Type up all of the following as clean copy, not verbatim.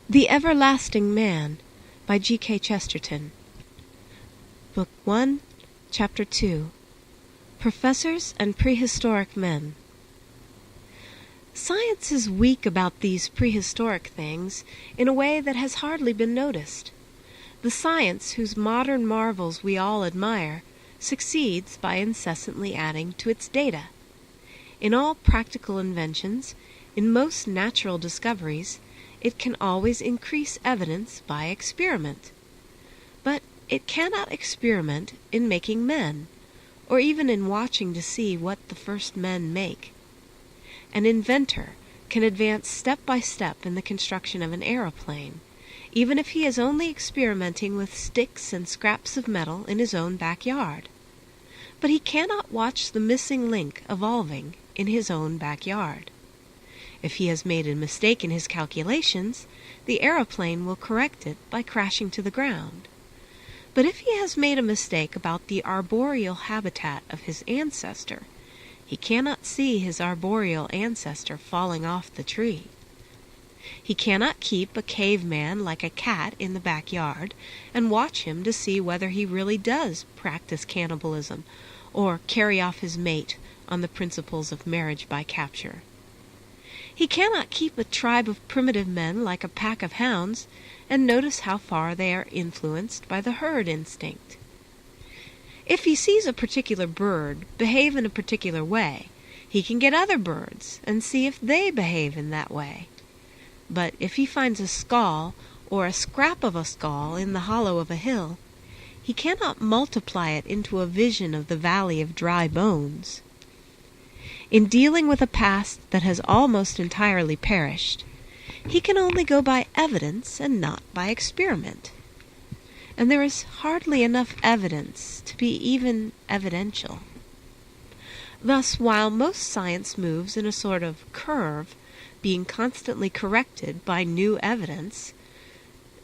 The Everlasting Man by G K Chesterton. Book 1, Chapter 2. Professors and Prehistoric Men. Science is weak about these prehistoric things in a way that has hardly been noticed. The science whose modern marvels we all admire succeeds by incessantly adding to its data. In all practical inventions, in most natural discoveries, it can always increase evidence by experiment. But it cannot experiment in making men, or even in watching to see what the first men make. An inventor can advance step by step in the construction of an aeroplane, even if he is only experimenting with sticks and scraps of metal in his own backyard. But he cannot watch the missing link evolving in his own backyard. If he has made a mistake in his calculations, the aeroplane will correct it by crashing to the ground. But if he has made a mistake about the arboreal habitat of his ancestor, he cannot see his arboreal ancestor falling off the tree. He cannot keep a caveman like a cat in the backyard and watch him to see whether he really does practice cannibalism or carry off his mate on the principles of marriage by capture. He cannot keep a tribe of primitive men like a pack of hounds and notice how far they are influenced by the herd instinct. If he sees a particular bird behave in a particular way, he can get other birds and see if they behave in that way. But if he finds a skull or a scrap of a skull in the hollow of a hill, he cannot multiply it into a vision of the valley of dry bones. In dealing with a past that has almost entirely perished, he can only go by evidence and not by experiment. And there is hardly enough evidence to be even evidential. Thus, while most science moves in a sort of curve, being constantly corrected by new evidence,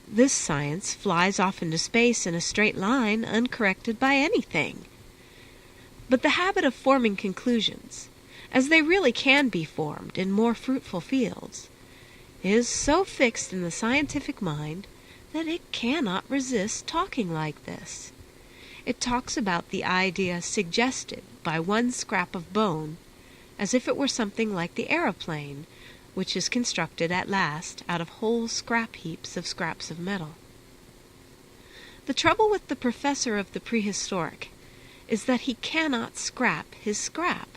this science flies off into space in a straight line, uncorrected by anything. But the habit of forming conclusions, as they really can be formed in more fruitful fields, is so fixed in the scientific mind that it cannot resist talking like this. It talks about the idea suggested by one scrap of bone, as if it were something like the aeroplane, which is constructed at last out of whole scrap heaps of scraps of metal. The trouble with the professor of the prehistoric is that he cannot scrap his scrap.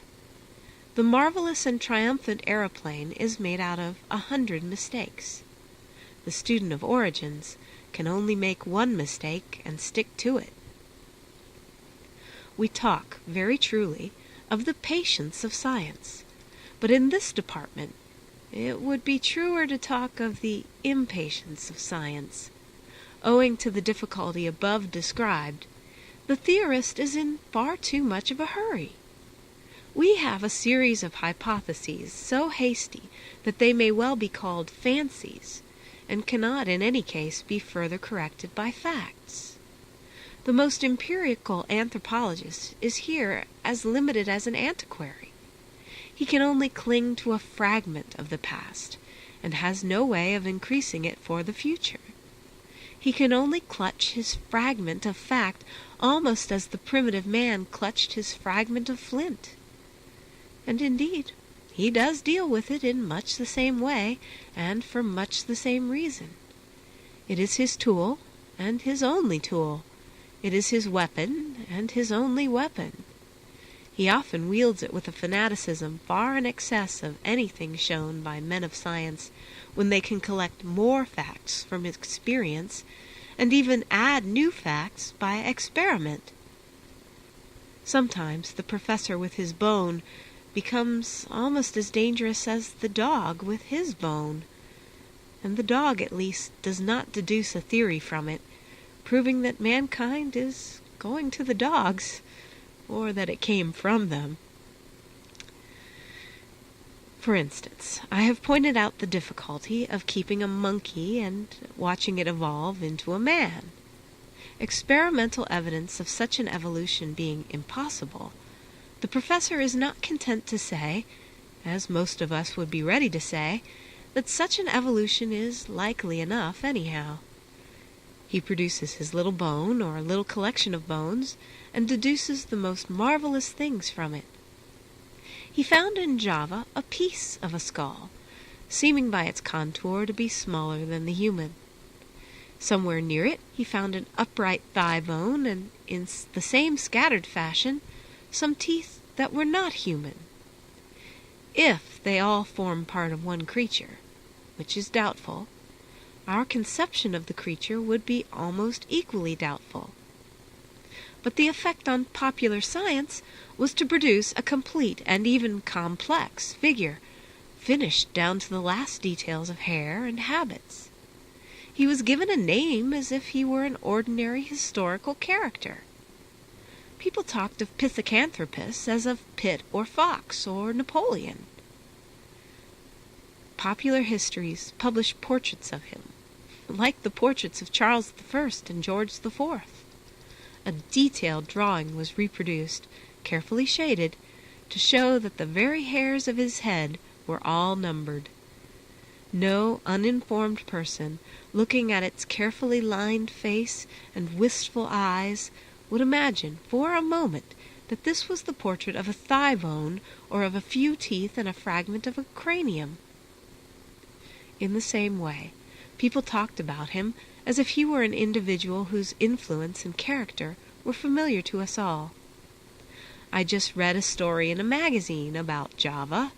The marvelous and triumphant aeroplane is made out of 100 mistakes. The student of origins can only make one mistake and stick to it. We talk, very truly, of the patience of science, but in this department it would be truer to talk of the impatience of science. Owing to the difficulty above described, the theorist is in far too much of a hurry. We have a series of hypotheses so hasty that they may well be called fancies, and cannot in any case be further corrected by facts. The most empirical anthropologist is here as limited as an antiquary. He can only cling to a fragment of the past, and has no way of increasing it for the future. He can only clutch his fragment of fact almost as the primitive man clutched his fragment of flint. And indeed, he does deal with it in much the same way, and for much the same reason. It is his tool, and his only tool. It is his weapon, and his only weapon. He often wields it with a fanaticism far in excess of anything shown by men of science when they can collect more facts from experience, and even add new facts by experiment. Sometimes the professor with his bone becomes almost as dangerous as the dog with his bone, and the dog at least does not deduce a theory from it, proving that mankind is going to the dogs, or that it came from them. For instance, I have pointed out the difficulty of keeping a monkey and watching it evolve into a man. Experimental evidence of such an evolution being impossible, the professor is not content to say, as most of us would be ready to say, that such an evolution is likely enough anyhow. He produces his little bone or little collection of bones and deduces the most marvelous things from it. He found in Java a piece of a skull, seeming by its contour to be smaller than the human. Somewhere near it he found an upright thigh bone, and in the same scattered fashion some teeth that were not human. If they all form part of one creature, which is doubtful, our conception of the creature would be almost equally doubtful. But the effect on popular science was to produce a complete and even complex figure, finished down to the last details of hair and habits. He was given a name as if he were an ordinary historical character. People talked of Pithecanthropus as of Pitt or Fox or Napoleon. Popular histories published portraits of him, like the portraits of Charles I and George IV. A detailed drawing was reproduced, carefully shaded, to show that the very hairs of his head were all numbered. No uninformed person, looking at its carefully lined face and wistful eyes, would imagine for a moment that this was the portrait of a thigh bone or of a few teeth and a fragment of a cranium. In the same way, people talked about him as if he were an individual whose influence and character were familiar to us all. I just read a story in a magazine about Java,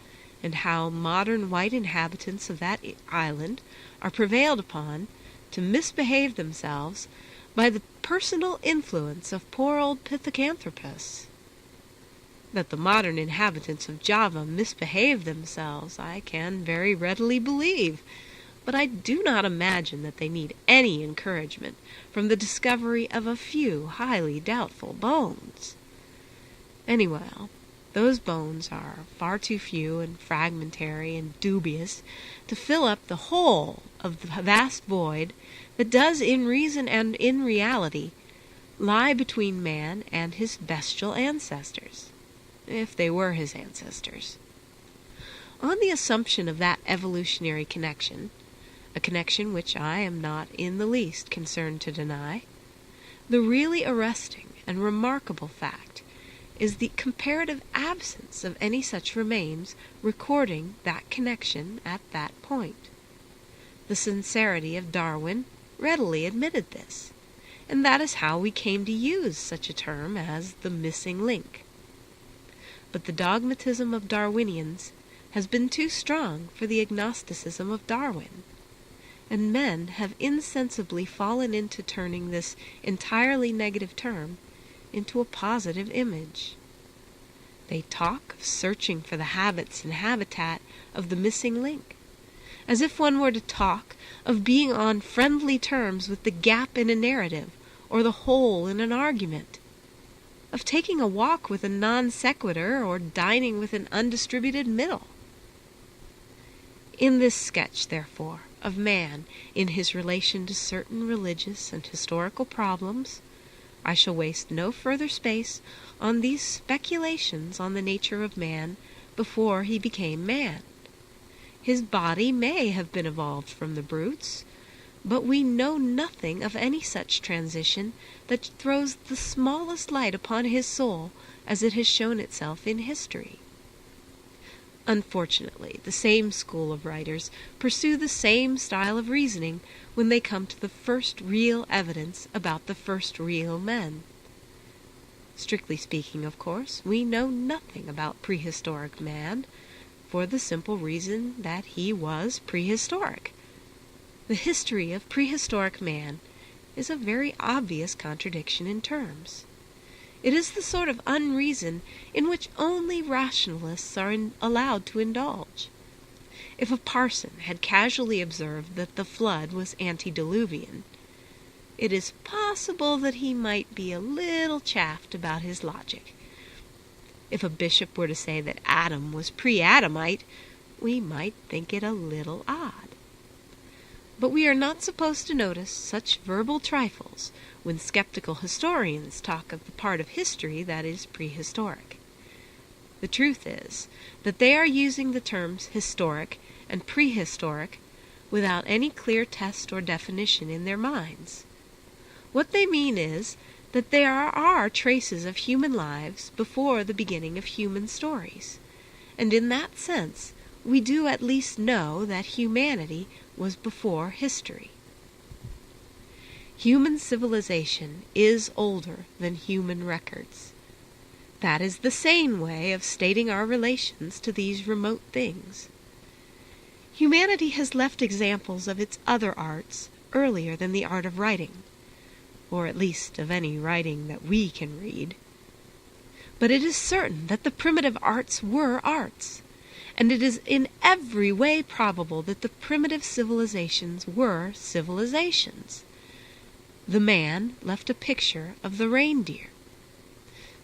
and how modern white inhabitants of that island are prevailed upon to misbehave themselves by the personal influence of poor old Pithecanthropus. That the modern inhabitants of Java misbehave themselves I can very readily believe, but I do not imagine that they need any encouragement from the discovery of a few highly doubtful bones. Anyway, those bones are far too few and fragmentary and dubious to fill up the whole of the vast void that does in reason and in reality lie between man and his bestial ancestors, if they were his ancestors. On the assumption of that evolutionary connection, a connection which I am not in the least concerned to deny, the really arresting and remarkable fact is the comparative absence of any such remains recording that connection at that point. The sincerity of Darwin readily admitted this, and that is how we came to use such a term as the missing link. But the dogmatism of Darwinians has been too strong for the agnosticism of Darwin, and men have insensibly fallen into turning this entirely negative term into a positive image. They talk of searching for the habits and habitat of the missing link, as if one were to talk of being on friendly terms with the gap in a narrative or the hole in an argument, of taking a walk with a non sequitur or dining with an undistributed middle. In this sketch, therefore, of man in his relation to certain religious and historical problems, I shall waste no further space on these speculations on the nature of man before he became man. His body may have been evolved from the brutes, but we know nothing of any such transition that throws the smallest light upon his soul as it has shown itself in history. Unfortunately, the same school of writers pursue the same style of reasoning when they come to the first real evidence about the first real men. Strictly speaking, of course, we know nothing about prehistoric man, for the simple reason that he was prehistoric. The history of prehistoric man is a very obvious contradiction in terms. It is the sort of unreason in which only rationalists are allowed to indulge. If a parson had casually observed that the flood was antediluvian, it is possible that he might be a little chaffed about his logic. If a bishop were to say that Adam was pre-Adamite, we might think it a little odd. But we are not supposed to notice such verbal trifles when skeptical historians talk of the part of history that is prehistoric. The truth is that they are using the terms historic and prehistoric without any clear test or definition in their minds. What they mean is that there are traces of human lives before the beginning of human stories, and in that sense we do at least know that humanity was before history. Human civilization is older than human records. That is the sane way of stating our relations to these remote things. Humanity has left examples of its other arts earlier than the art of writing, or at least of any writing that we can read. But it is certain that the primitive arts were arts, and it is in every way probable that the primitive civilizations were civilizations. The man left a picture of the reindeer,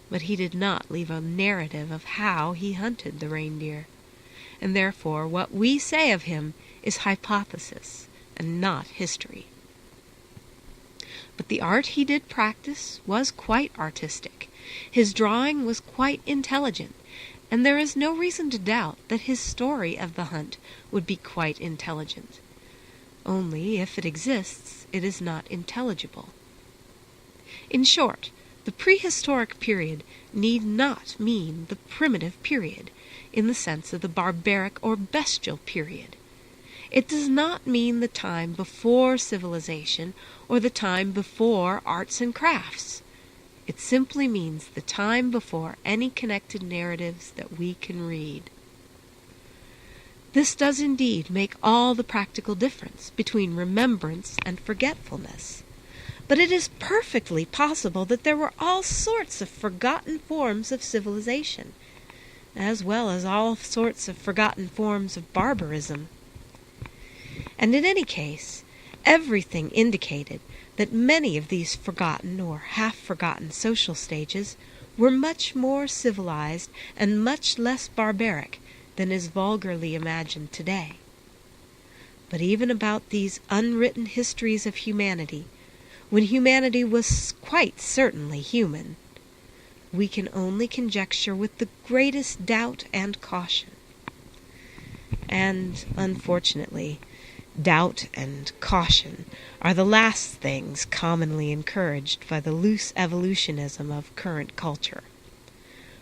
but he did not leave a narrative of how he hunted the reindeer, and therefore what we say of him is hypothesis and not history. But the art he did practice was quite artistic. His drawing was quite intelligent, and there is no reason to doubt that his story of the hunt would be quite intelligent. Only, if it exists, it is not intelligible. In short, the prehistoric period need not mean the primitive period, in the sense of the barbaric or bestial period. It does not mean the time before civilization or the time before arts and crafts. It simply means the time before any connected narratives that we can read. This does indeed make all the practical difference between remembrance and forgetfulness. But it is perfectly possible that there were all sorts of forgotten forms of civilization, as well as all sorts of forgotten forms of barbarism. And in any case, everything indicated that many of these forgotten or half-forgotten social stages were much more civilized and much less barbaric than is vulgarly imagined today. But even about these unwritten histories of humanity, when humanity was quite certainly human, we can only conjecture with the greatest doubt and caution. And, unfortunately, doubt and caution are the last things commonly encouraged by the loose evolutionism of current culture.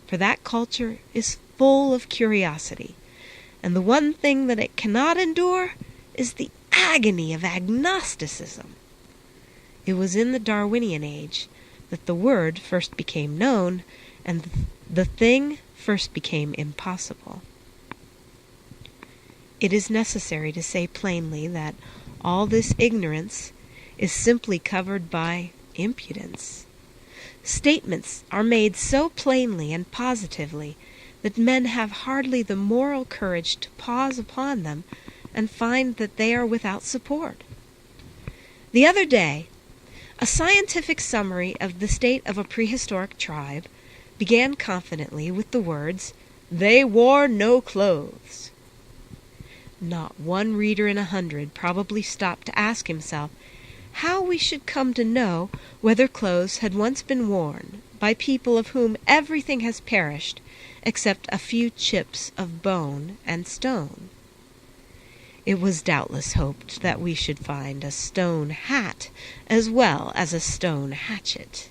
For that culture is full of curiosity, and the one thing that it cannot endure is the agony of agnosticism. It was in the Darwinian age that the word first became known and the thing first became impossible. It is necessary to say plainly that all this ignorance is simply covered by impudence. Statements are made so plainly and positively that men have hardly the moral courage to pause upon them and find that they are without support. The other day, a scientific summary of the state of a prehistoric tribe began confidently with the words, "They wore no clothes." Not one reader in 100 probably stopped to ask himself how we should come to know whether clothes had once been worn by people of whom everything has perished except a few chips of bone and stone. It was doubtless hoped that we should find a stone hat as well as a stone hatchet.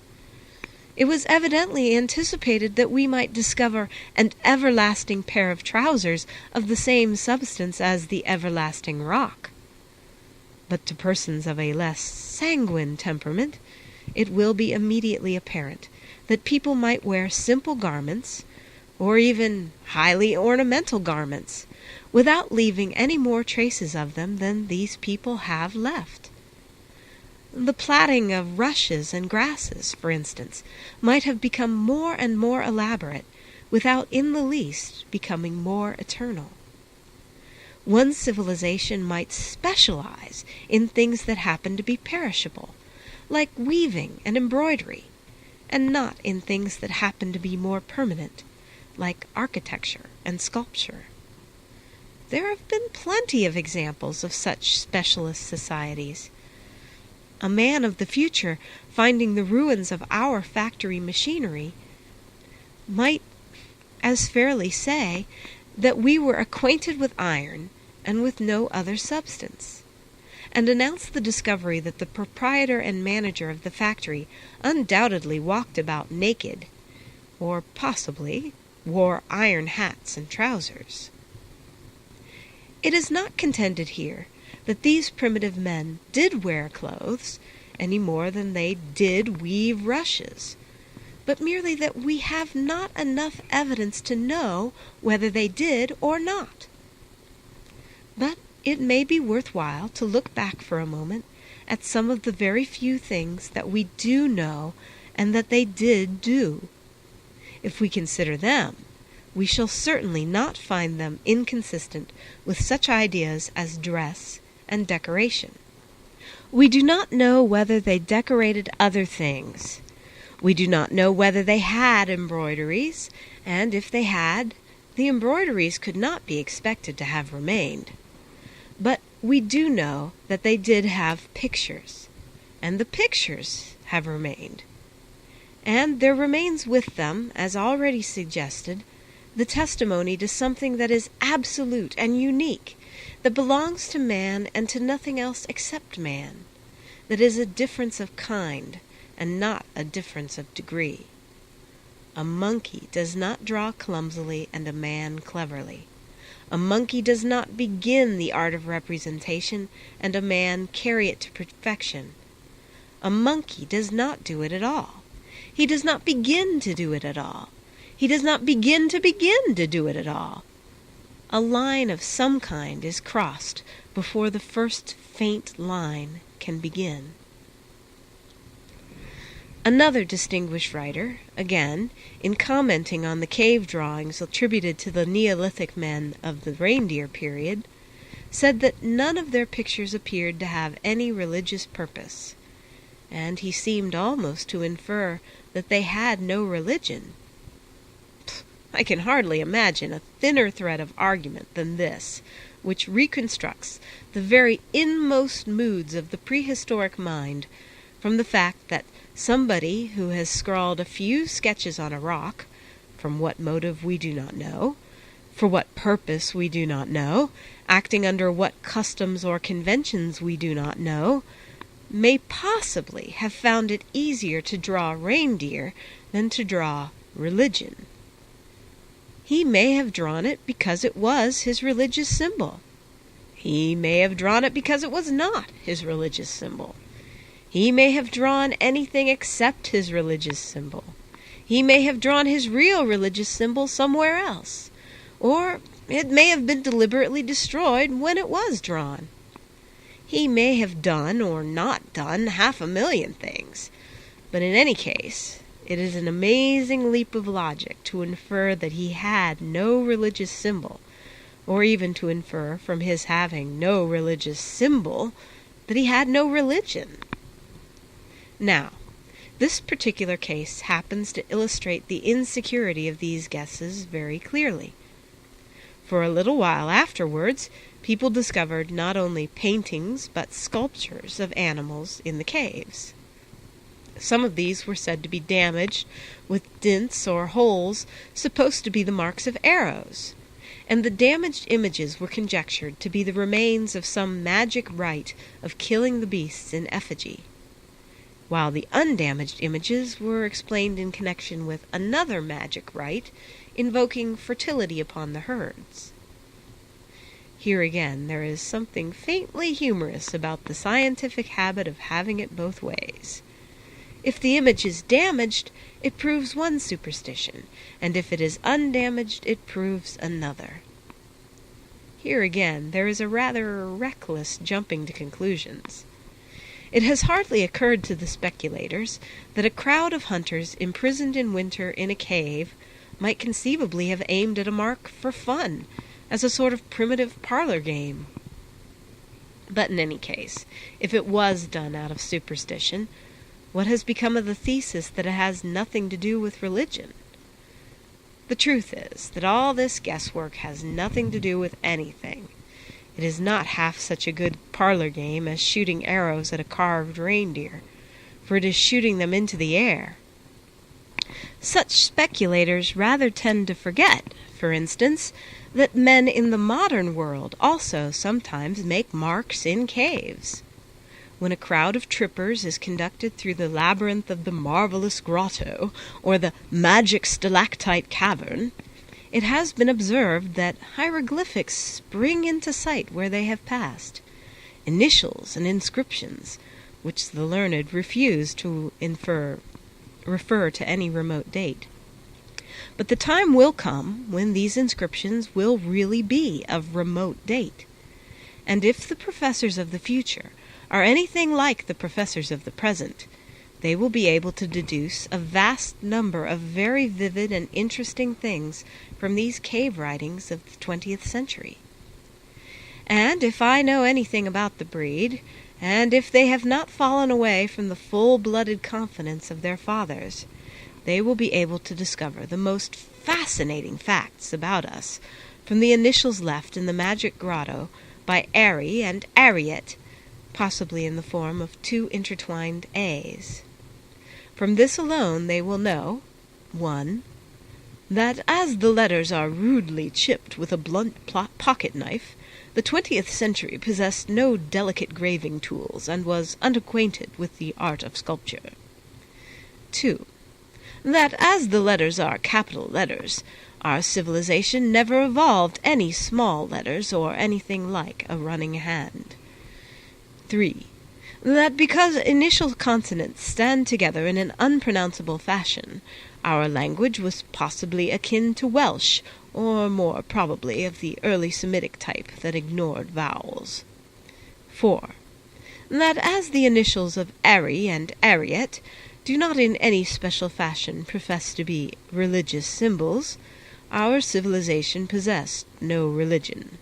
It was evidently anticipated that we might discover an everlasting pair of trousers of the same substance as the everlasting rock. But to persons of a less sanguine temperament, it will be immediately apparent that people might wear simple garments, or even highly ornamental garments, without leaving any more traces of them than these people have left. The plaiting of rushes and grasses, for instance, might have become more and more elaborate, without in the least becoming more eternal. One civilization might specialize in things that happen to be perishable, like weaving and embroidery, and not in things that happen to be more permanent, like architecture and sculpture. There have been plenty of examples of such specialist societies. A man of the future, finding the ruins of our factory machinery, might as fairly say that we were acquainted with iron and with no other substance, and announced the discovery that the proprietor and manager of the factory undoubtedly walked about naked, or possibly wore iron hats and trousers. It is not contended here that these primitive men did wear clothes any more than they did weave rushes, but merely that we have not enough evidence to know whether they did or not. But it may be worthwhile to look back for a moment at some of the very few things that we do know and that they did do. If we consider them, we shall certainly not find them inconsistent with such ideas as dress and decoration. We do not know whether they decorated other things. We do not know whether they had embroideries, and if they had, the embroideries could not be expected to have remained. But we do know that they did have pictures, and the pictures have remained. And there remains with them, as already suggested, the testimony to something that is absolute and unique, that belongs to man and to nothing else except man, that is a difference of kind and not a difference of degree. A monkey does not draw clumsily and a man cleverly. A monkey does not begin the art of representation and a man carry it to perfection. A monkey does not do it at all. He does not begin to do it at all. He does not begin to do it at all. A line of some kind is crossed before the first faint line can begin. Another distinguished writer, again, in commenting on the cave drawings attributed to the Neolithic men of the reindeer period, said that none of their pictures appeared to have any religious purpose, and he seemed almost to infer that they had no religion. I can hardly imagine a thinner thread of argument than this, which reconstructs the very inmost moods of the prehistoric mind from the fact that somebody who has scrawled a few sketches on a rock, from what motive we do not know, for what purpose we do not know, acting under what customs or conventions we do not know, may possibly have found it easier to draw reindeer than to draw religion. He may have drawn it because it was his religious symbol. He may have drawn it because it was not his religious symbol. He may have drawn anything except his religious symbol. He may have drawn his real religious symbol somewhere else, or it may have been deliberately destroyed when it was drawn. He may have done or not done 500,000 things, but in any case, it is an amazing leap of logic to infer that he had no religious symbol, or even to infer from his having no religious symbol that he had no religion. Now, this particular case happens to illustrate the insecurity of these guesses very clearly. For a little while afterwards, people discovered not only paintings but sculptures of animals in the caves. Some of these were said to be damaged with dints or holes supposed to be the marks of arrows, and the damaged images were conjectured to be the remains of some magic rite of killing the beasts in effigy, while the undamaged images were explained in connection with another magic rite invoking fertility upon the herds. Here again there is something faintly humorous about the scientific habit of having it both ways. If the image is damaged, it proves one superstition, and if it is undamaged, it proves another. Here again there is a rather reckless jumping to conclusions. It has hardly occurred to the speculators that a crowd of hunters imprisoned in winter in a cave might conceivably have aimed at a mark for fun, as a sort of primitive parlor game. But in any case, if it was done out of superstition, what has become of the thesis that it has nothing to do with religion? The truth is that all this guesswork has nothing to do with anything. It is not half such a good parlor game as shooting arrows at a carved reindeer, for it is shooting them into the air. Such speculators rather tend to forget, for instance, that men in the modern world also sometimes make marks in caves. When a crowd of trippers is conducted through the labyrinth of the marvelous grotto or the magic stalactite cavern, it has been observed that hieroglyphics spring into sight where they have passed, initials and inscriptions, which the learned refuse to refer to any remote date. But the time will come when these inscriptions will really be of remote date, and if the professors of the future are anything like the professors of the present, they will be able to deduce a vast number of very vivid and interesting things from these cave writings of the 20th century. And if I know anything about the breed, and if they have not fallen away from the full-blooded confidence of their fathers, they will be able to discover the most fascinating facts about us from the initials left in the magic grotto by Ari and Ariet, possibly in the form of two intertwined A's. From this alone they will know, 1. That as the letters are rudely chipped with a blunt pocket-knife, the 20th century possessed no delicate graving tools and was unacquainted with the art of sculpture. 2. That as the letters are capital letters, our civilization never evolved any small letters or anything like a running hand. 3. That because initial consonants stand together in an unpronounceable fashion, our language was possibly akin to Welsh, or more probably of the early Semitic type that ignored vowels. 4. That as the initials of Ari and Ariet do not in any special fashion profess to be religious symbols, our civilization possessed no religion.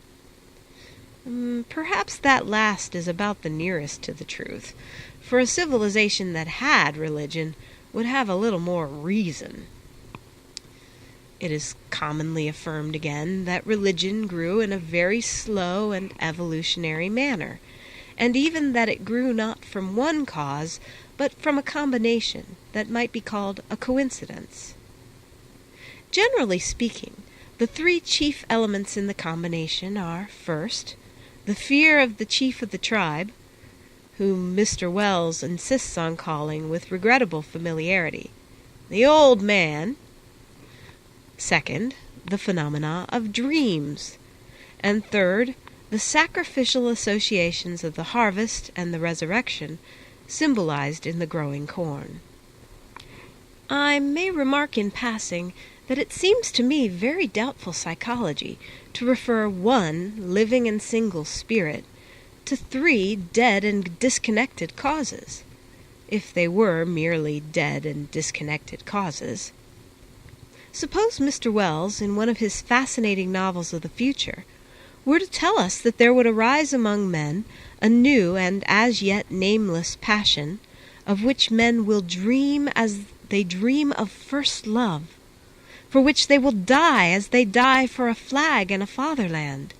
Perhaps that last is about the nearest to the truth, for a civilization that had religion would have a little more reason. It is commonly affirmed again that religion grew in a very slow and evolutionary manner, and even that it grew not from one cause, but from a combination that might be called a coincidence. Generally speaking, the three chief elements in the combination are, first, the fear of the chief of the tribe, whom Mr. Wells insists on calling with regrettable familiarity the old man. Second, the phenomena of dreams. And third, the sacrificial associations of the harvest and the resurrection, symbolized in the growing corn. I may remark in passing that it seems to me very doubtful psychology to refer one living and single spirit to three dead and disconnected causes, if they were merely dead and disconnected causes. Suppose Mr. Wells, in one of his fascinating novels of the future, were to tell us that there would arise among men a new and as yet nameless passion, of which men will dream as they dream of first love, for which they will die as they die for a flag and a fatherland.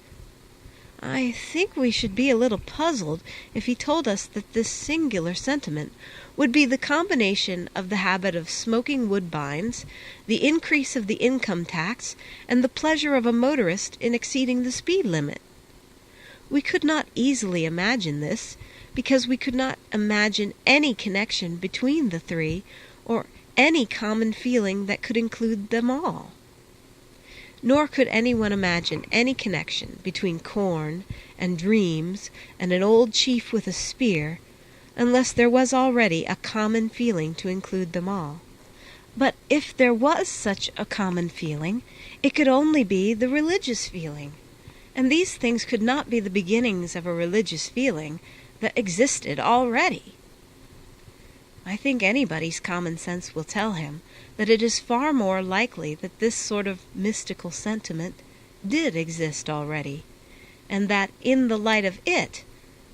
I think we should be a little puzzled if he told us that this singular sentiment would be the combination of the habit of smoking woodbines, the increase of the income tax, and the pleasure of a motorist in exceeding the speed limit. We could not easily imagine this, because we could not imagine any connection between the three, or any common feeling that could include them all. Nor could anyone imagine any connection between corn and dreams and an old chief with a spear, unless there was already a common feeling to include them all. But if there was such a common feeling, it could only be the religious feeling, and these things could not be the beginnings of a religious feeling that existed already. I think anybody's common sense will tell him that it is far more likely that this sort of mystical sentiment did exist already, and that in the light of it,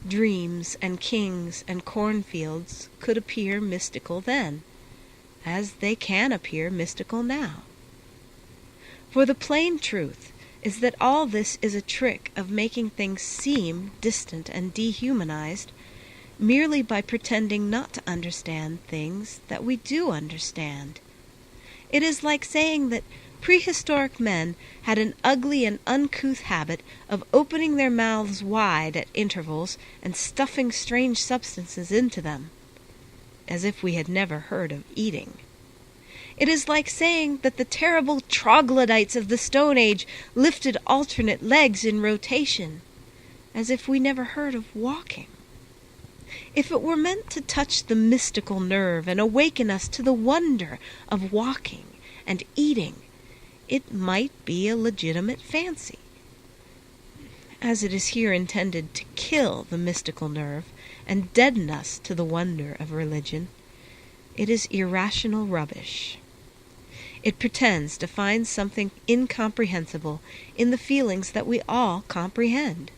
dreams and kings and cornfields could appear mystical then, as they can appear mystical now. For the plain truth is that all this is a trick of making things seem distant and dehumanized, merely by pretending not to understand things that we do understand. It is like saying that prehistoric men had an ugly and uncouth habit of opening their mouths wide at intervals and stuffing strange substances into them, as if we had never heard of eating. It is like saying that the terrible troglodytes of the Stone Age lifted alternate legs in rotation, as if we never heard of walking. If it were meant to touch the mystical nerve and awaken us to the wonder of walking and eating, it might be a legitimate fancy. As it is here intended to kill the mystical nerve and deaden us to the wonder of religion, it is irrational rubbish. It pretends to find something incomprehensible in the feelings that we all comprehend.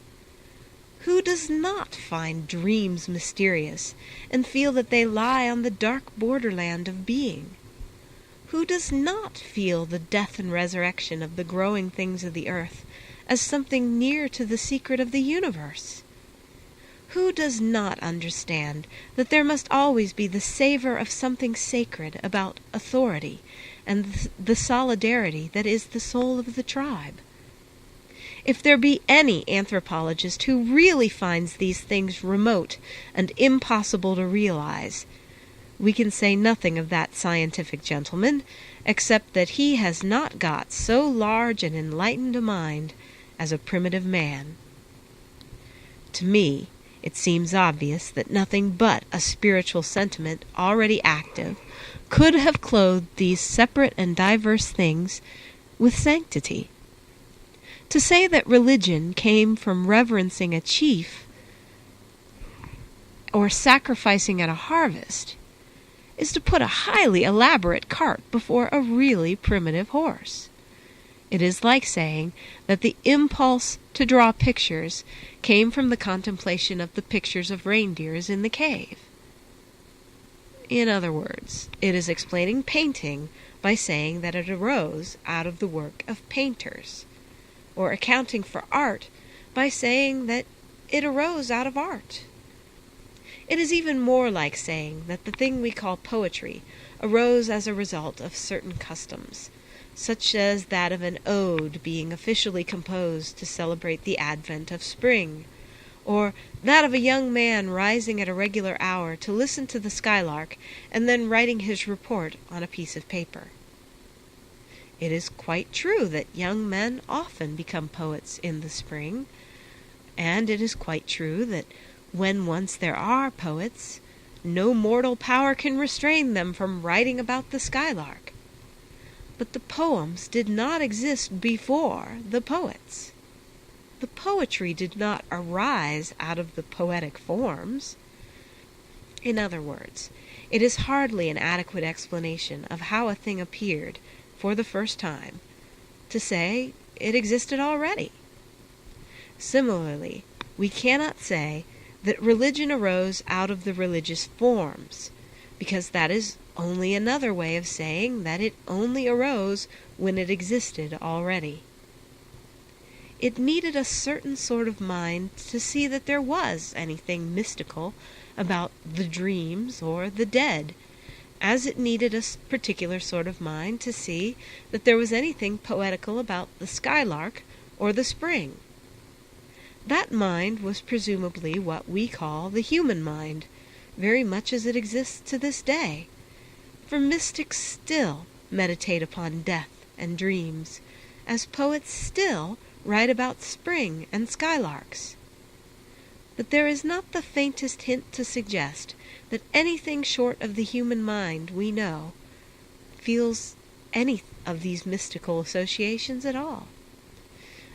Who does not find dreams mysterious and feel that they lie on the dark borderland of being? Who does not feel the death and resurrection of the growing things of the earth as something near to the secret of the universe? Who does not understand that there must always be the savor of something sacred about authority and the solidarity that is the soul of the tribe? If there be any anthropologist who really finds these things remote and impossible to realize, we can say nothing of that scientific gentleman, except that he has not got so large and enlightened a mind as a primitive man. To me, it seems obvious that nothing but a spiritual sentiment already active could have clothed these separate and diverse things with sanctity. To say that religion came from reverencing a chief or sacrificing at a harvest is to put a highly elaborate cart before a really primitive horse. It is like saying that the impulse to draw pictures came from the contemplation of the pictures of reindeers in the cave. In other words, it is explaining painting by saying that it arose out of the work of painters, or accounting for art by saying that it arose out of art. It is even more like saying that the thing we call poetry arose as a result of certain customs, such as that of an ode being officially composed to celebrate the advent of spring, or that of a young man rising at a regular hour to listen to the skylark and then writing his report on a piece of paper. It is quite true that young men often become poets in the spring, and it is quite true that when once there are poets, no mortal power can restrain them from writing about the skylark. But the poems did not exist before the poets. The poetry did not arise out of the poetic forms. In other words, it is hardly an adequate explanation of how a thing appeared for the first time to say it existed already. Similarly, we cannot say that religion arose out of the religious forms, because that is only another way of saying that it only arose when it existed already. It needed a certain sort of mind to see that there was anything mystical about the dreams or the dead, as it needed a particular sort of mind to see that there was anything poetical about the skylark or the spring. That mind was presumably what we call the human mind, very much as it exists to this day, for mystics still meditate upon death and dreams, as poets still write about spring and skylarks. But there is not the faintest hint to suggest that anything short of the human mind we know feels any of these mystical associations at all.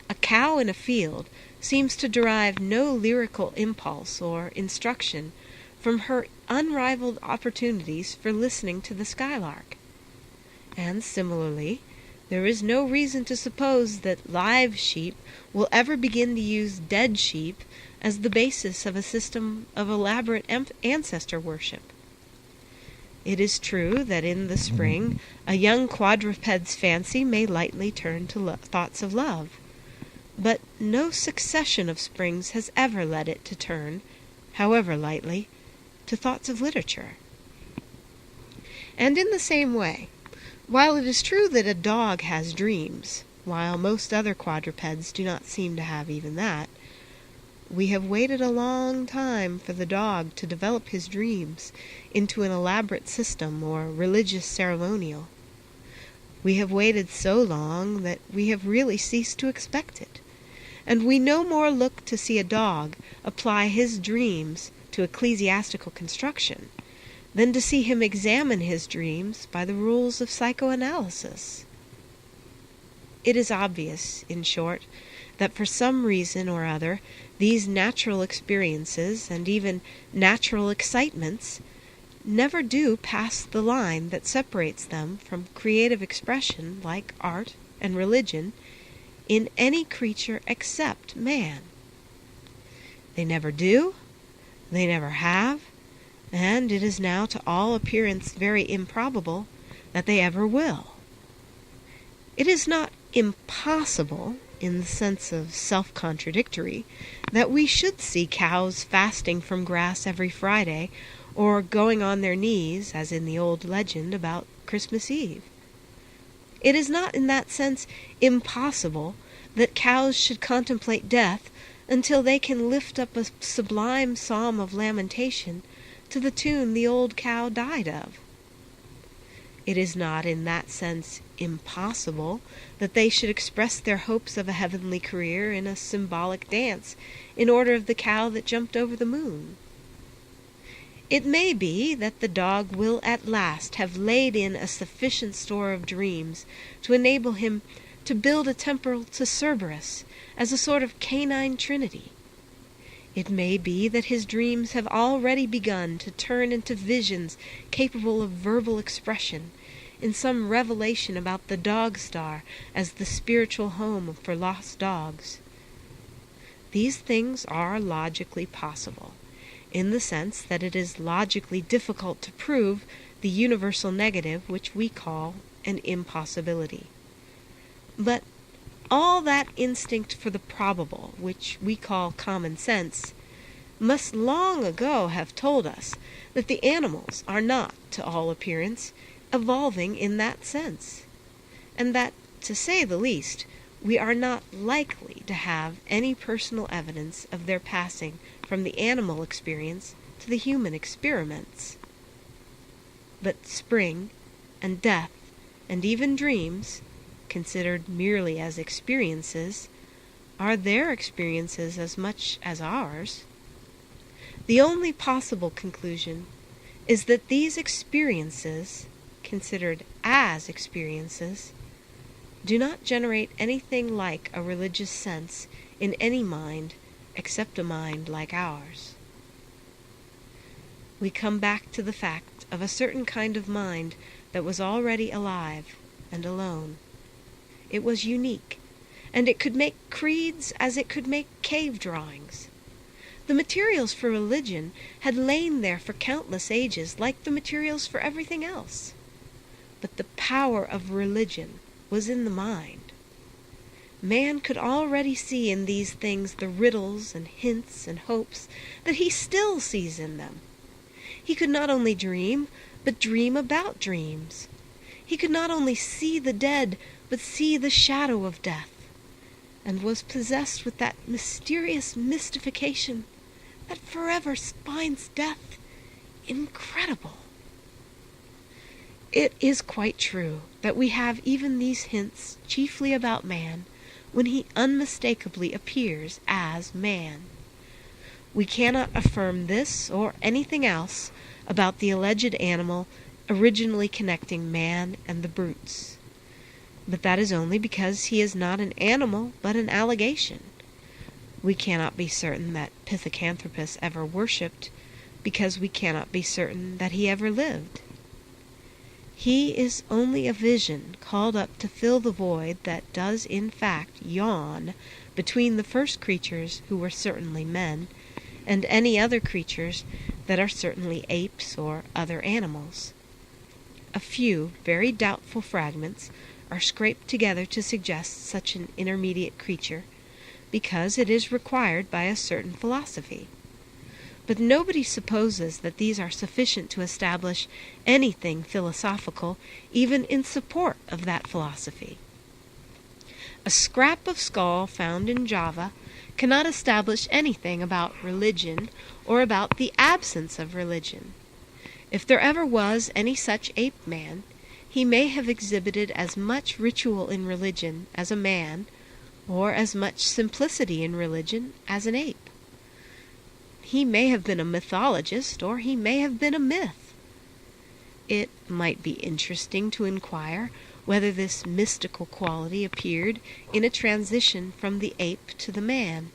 A cow in a field seems to derive no lyrical impulse or instruction from her unrivaled opportunities for listening to the skylark. And similarly, there is no reason to suppose that live sheep will ever begin to use dead sheep as the basis of a system of elaborate ancestor worship. It is true that in the spring a young quadruped's fancy may lightly turn to thoughts of love, but no succession of springs has ever led it to turn, however lightly, to thoughts of literature. And in the same way, While it is true that a dog has dreams, while most other quadrupeds do not seem to have even that, we have waited a long time for the dog to develop his dreams into an elaborate system or religious ceremonial. We have waited so long that we have really ceased to expect it, and we no more look to see a dog apply his dreams to ecclesiastical construction than to see him examine his dreams by the rules of psychoanalysis. It is obvious, in short, that for some reason or other these natural experiences and even natural excitements never do pass the line that separates them from creative expression like art and religion in any creature except man. They never do, they never have, and it is now to all appearance very improbable that they ever will. It is not impossible, in the sense of self-contradictory, that we should see cows fasting from grass every Friday, or going on their knees, as in the old legend about Christmas Eve. It is not in that sense impossible that cows should contemplate death until they can lift up a sublime psalm of lamentation to the tune the old cow died of. It is not in that sense impossible that they should express their hopes of a heavenly career in a symbolic dance in honor of the cow that jumped over the moon. It may be that the dog will at last have laid in a sufficient store of dreams to enable him to build a temple to Cerberus as a sort of canine trinity. It may be that his dreams have already begun to turn into visions capable of verbal expression, in some revelation about the dog star as the spiritual home for lost dogs. These things are logically possible, in the sense that it is logically difficult to prove the universal negative which we call an impossibility. But all that instinct for the probable, which we call common sense, must long ago have told us that the animals are not, to all appearance, evolving in that sense, and that, to say the least, we are not likely to have any personal evidence of their passing from the animal experience to the human experiments. But spring, and death, and even dreams, considered merely as experiences, are their experiences as much as ours. The only possible conclusion is that these experiences, considered as experiences, do not generate anything like a religious sense in any mind except a mind like ours. We come back to the fact of a certain kind of mind that was already alive and alone. It was unique, and it could make creeds as it could make cave drawings. The materials for religion had lain there for countless ages, like the materials for everything else. But the power of religion was in the mind. Man could already see in these things the riddles and hints and hopes that he still sees in them. He could not only dream, but dream about dreams. He could not only see the dead, but see the shadow of death, and was possessed with that mysterious mystification that forever finds death incredible. It is quite true that we have even these hints chiefly about man when he unmistakably appears as man. We cannot affirm this or anything else about the alleged animal originally connecting man and the brutes. But that is only because he is not an animal but an allegation. We cannot be certain that Pithecanthropus ever worshipped, because we cannot be certain that he ever lived. He is only a vision called up to fill the void that does in fact yawn between the first creatures who were certainly men and any other creatures that are certainly apes or other animals. A few very doubtful fragments are scraped together to suggest such an intermediate creature, because it is required by a certain philosophy. but nobody supposes that these are sufficient to establish anything philosophical, even in support of that philosophy. A scrap of skull found in Java cannot establish anything about religion or about the absence of religion. If there ever was any such ape man, he may have exhibited as much ritual in religion as a man, or as much simplicity in religion as an ape. He may have been a mythologist, or he may have been a myth. It might be interesting to inquire whether this mystical quality appeared in a transition from the ape to the man,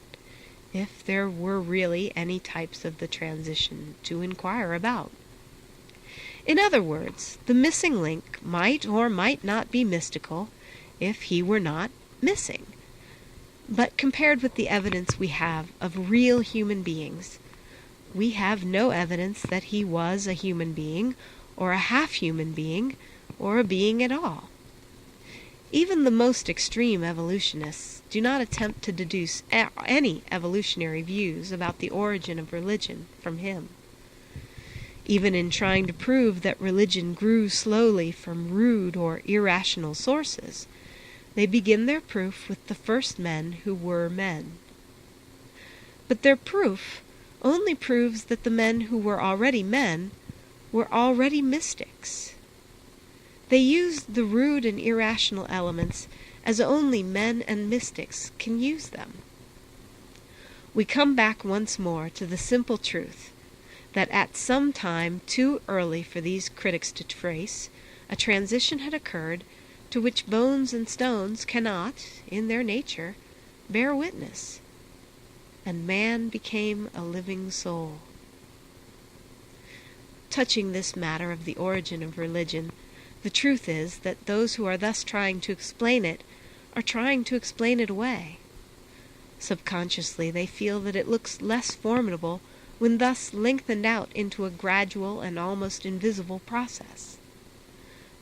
if there were really any types of the transition to inquire about. In other words, the missing link might or might not be mystical if he were not missing. But compared with the evidence we have of real human beings, we have no evidence that he was a human being, or a half-human being, or a being at all. Even the most extreme evolutionists do not attempt to deduce any evolutionary views about the origin of religion from him. Even in trying to prove that religion grew slowly from rude or irrational sources, they begin their proof with the first men who were men. But their proof only proves that the men who were already men were already mystics. They used the rude and irrational elements as only men and mystics can use them. We come back once more to the simple truth that at some time too early for these critics to trace, a transition had occurred to which bones and stones cannot, in their nature, bear witness, and man became a living soul. Touching this matter of the origin of religion, the truth is that those who are thus trying to explain it are trying to explain it away. Subconsciously they feel that it looks less formidable when thus lengthened out into a gradual and almost invisible process.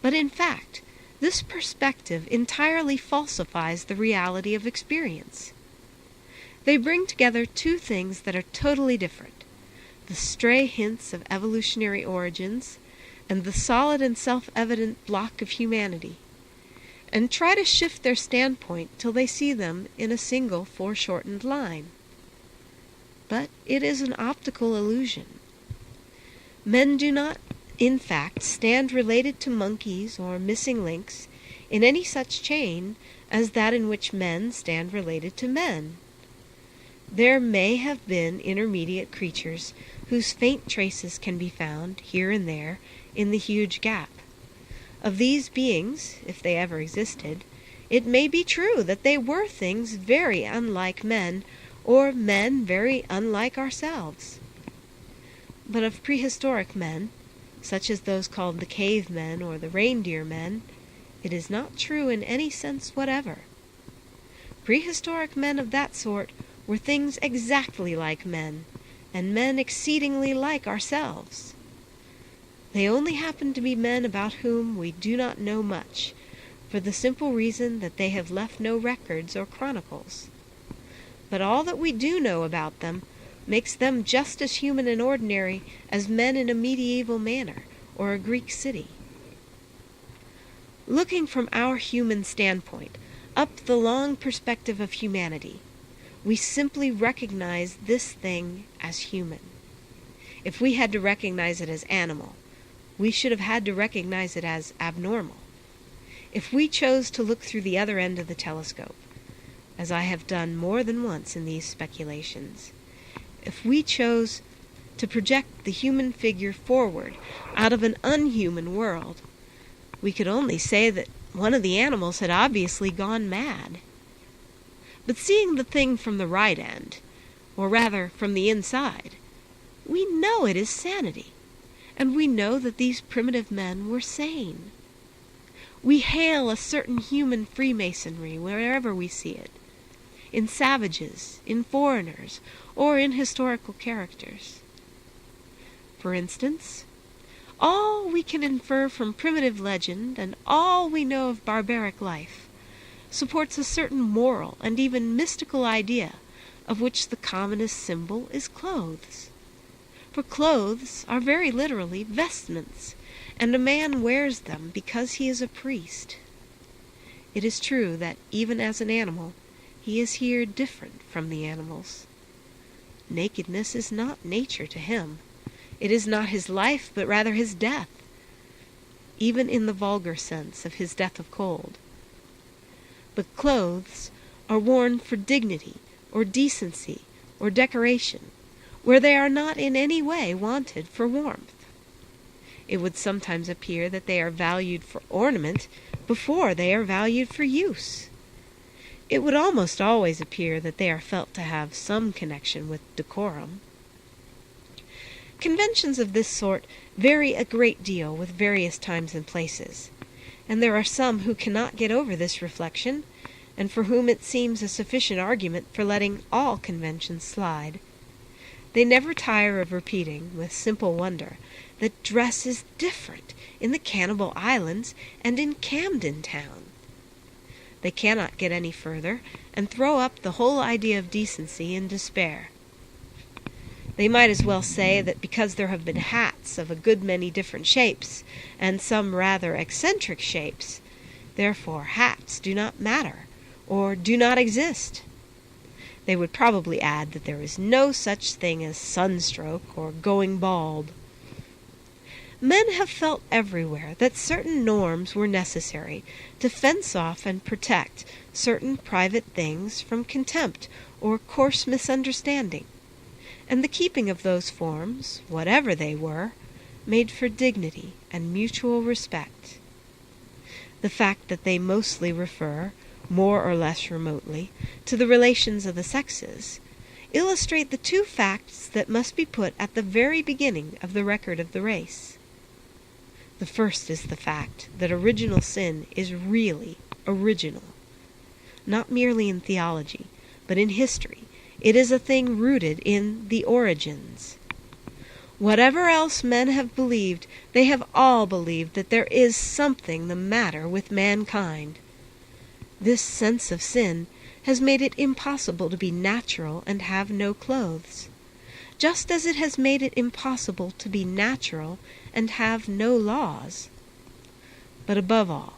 But in fact, this perspective entirely falsifies the reality of experience. They bring together two things that are totally different: the stray hints of evolutionary origins and the solid and self-evident block of humanity, and try to shift their standpoint till they see them in a single foreshortened line. But it is an optical illusion. Men do not, in fact, stand related to monkeys or missing links in any such chain as that in which men stand related to men. There may have been intermediate creatures whose faint traces can be found, here and there, in the huge gap. Of these beings, if they ever existed, it may be true that they were things very unlike men, or men very unlike ourselves. But of prehistoric men, such as those called the cave men or the reindeer men, it is not true in any sense whatever. Prehistoric men of that sort were things exactly like men, and men exceedingly like ourselves. They only happen to be men about whom we do not know much, for the simple reason that they have left no records or chronicles. But all that we do know about them makes them just as human and ordinary as men in a medieval manor or a Greek city. Looking from our human standpoint, up the long perspective of humanity, we simply recognize this thing as human. If we had to recognize it as animal, we should have had to recognize it as abnormal. If we chose to look through the other end of the telescope, as I have done more than once in these speculations, if we chose to project the human figure forward out of an unhuman world, we could only say that one of the animals had obviously gone mad. But seeing the thing from the right end, or rather from the inside, we know it is sanity, and we know that these primitive men were sane. We hail a certain human Freemasonry wherever we see it, in savages, in foreigners, or in historical characters. For instance, all we can infer from primitive legend and all we know of barbaric life supports a certain moral and even mystical idea of which the commonest symbol is clothes. For clothes are very literally vestments, and a man wears them because he is a priest. It is true that even as an animal, he is here different from the animals. Nakedness is not nature to him. It is not his life, but rather his death, even in the vulgar sense of his death of cold. But clothes are worn for dignity, or decency, or decoration, where they are not in any way wanted for warmth. It would sometimes appear that they are valued for ornament before they are valued for use. It would almost always appear that they are felt to have some connection with decorum. Conventions of this sort vary a great deal with various times and places, and there are some who cannot get over this reflection, and for whom it seems a sufficient argument for letting all conventions slide. They never tire of repeating, with simple wonder, that dress is different in the Cannibal Islands and in Camden Town. They cannot get any further, and throw up the whole idea of decency in despair. They might as well say that because there have been hats of a good many different shapes, and some rather eccentric shapes, therefore hats do not matter, or do not exist. They would probably add that there is no such thing as sunstroke or going bald. Men have felt everywhere that certain norms were necessary to fence off and protect certain private things from contempt or coarse misunderstanding, and the keeping of those forms, whatever they were, made for dignity and mutual respect. The fact that they mostly refer, more or less remotely, to the relations of the sexes, illustrate the two facts that must be put at the very beginning of the record of the race. The first is the fact that original sin is really original, not merely in theology, but in history. It is a thing rooted in the origins. Whatever else men have believed, they have all believed that there is something the matter with mankind. This sense of sin has made it impossible to be natural and have no clothes, just as it has made it impossible to be natural and have no laws. But above all,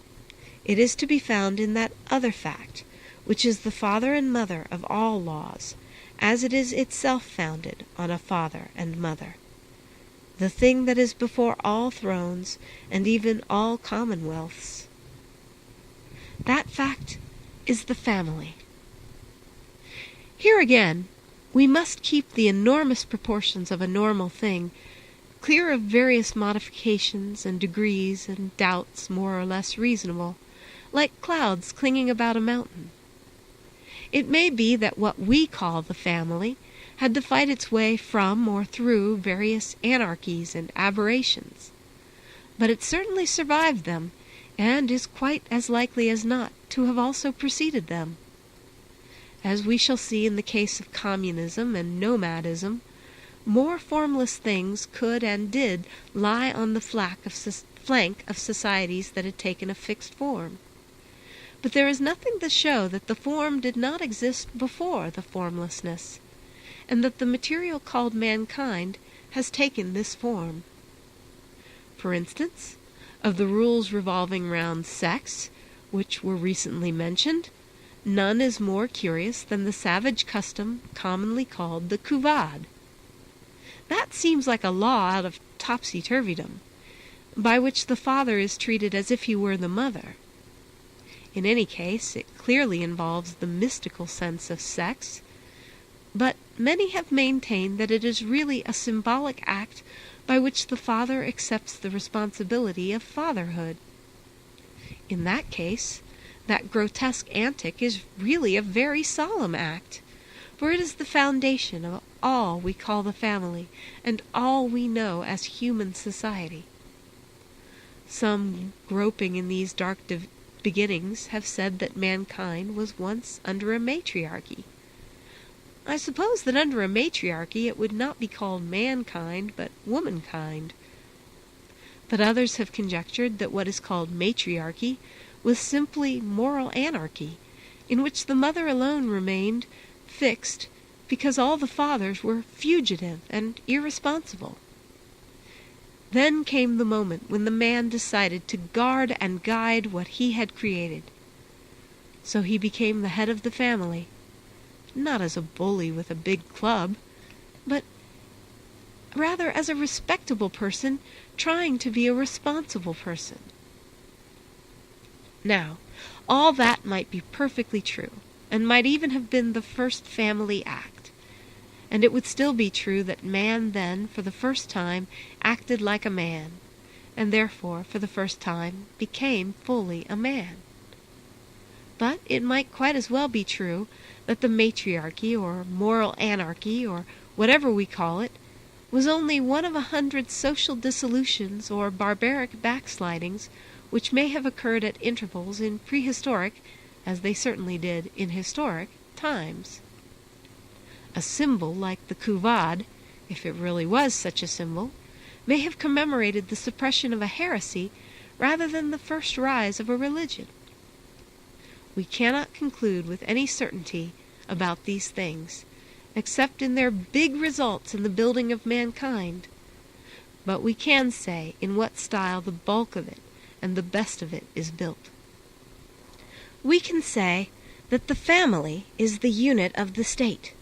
it is to be found in that other fact, which is the father and mother of all laws, as it is itself founded on a father and mother, the thing that is before all thrones and even all commonwealths. That fact is the family. Here again, we must keep the enormous proportions of a normal thing clear of various modifications and degrees and doubts more or less reasonable, like clouds clinging about a mountain. It may be that what we call the family had to fight its way from or through various anarchies and aberrations, but it certainly survived them, and is quite as likely as not to have also preceded them. As we shall see in the case of communism and nomadism, more formless things could and did lie on the flank of societies that had taken a fixed form. But there is nothing to show that the form did not exist before the formlessness, and that the material called mankind has taken this form. For instance, of the rules revolving round sex, which were recently mentioned, none is more curious than the savage custom commonly called the couvade. That seems like a law out of topsy-turvydom, by which the father is treated as if he were the mother. In any case, it clearly involves the mystical sense of sex, but many have maintained that it is really a symbolic act by which the father accepts the responsibility of fatherhood. In that case, that grotesque antic is really a very solemn act, for it is the foundation of all we call the family and all we know as human society. Some groping in these dark beginnings have said that mankind was once under a matriarchy. I suppose that under a matriarchy it would not be called mankind, but womankind. But others have conjectured that what is called matriarchy was simply moral anarchy, in which the mother alone remained fixed because all the fathers were fugitive and irresponsible. Then came the moment when the man decided to guard and guide what he had created. So he became the head of the family, not as a bully with a big club, but rather as a respectable person trying to be a responsible person. Now, all that might be perfectly true, and might even have been the first family act, and it would still be true that man then, for the first time, acted like a man, and therefore, for the first time, became fully a man. But it might quite as well be true that the matriarchy, or moral anarchy, or whatever we call it, was only one of 100 social dissolutions or barbaric backslidings which may have occurred at intervals in prehistoric, as they certainly did in historic, times. A symbol like the Kuvad, if it really was such a symbol, may have commemorated the suppression of a heresy rather than the first rise of a religion. We cannot conclude with any certainty about these things, except in their big results in the building of mankind, but we can say in what style the bulk of it and the best of it is built. We can say that the family is the unit of the state,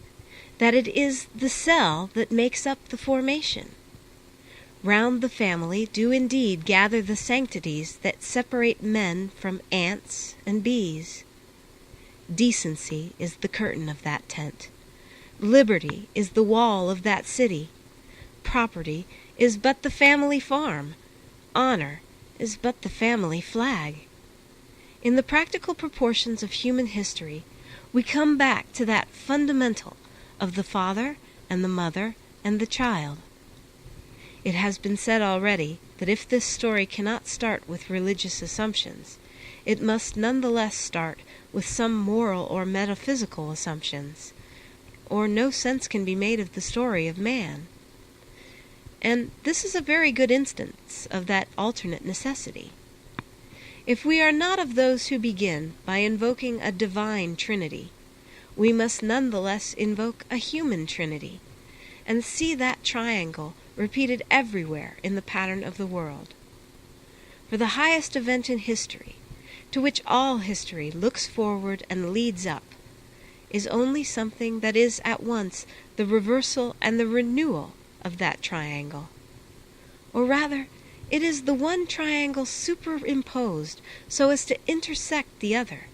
that it is the cell that makes up the formation. Round the family do indeed gather the sanctities that separate men from ants and bees. Decency is the curtain of that tent. Liberty is the wall of that city. Property is but the family farm. Honor is but the family flag. In the practical proportions of human history, we come back to that fundamental of the father and the mother and the child. It has been said already that if this story cannot start with religious assumptions, it must nonetheless start with some moral or metaphysical assumptions, or no sense can be made of the story of man. And this is a very good instance of that alternate necessity. If we are not of those who begin by invoking a divine Trinity, we must nonetheless invoke a human Trinity, and see that triangle repeated everywhere in the pattern of the world. For the highest event in history, to which all history looks forward and leads up, is only something that is at once the reversal and the renewal of that triangle. Or rather, it is the one triangle superimposed so as to intersect the other,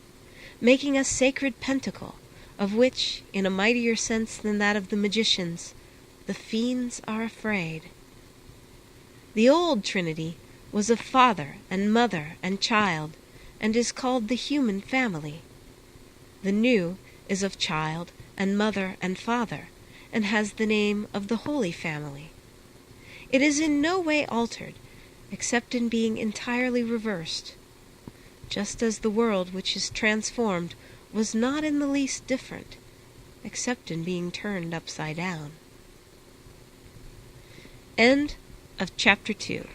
making a sacred pentacle, of which, in a mightier sense than that of the magicians, the fiends are afraid. The Old Trinity was of father and mother and child, and is called the human family. The New is of child and mother and father, and has the name of the Holy Family. It is in no way altered, except in being entirely reversed, just as the world which is transformed was not in the least different, except in being turned upside down. End of chapter 2.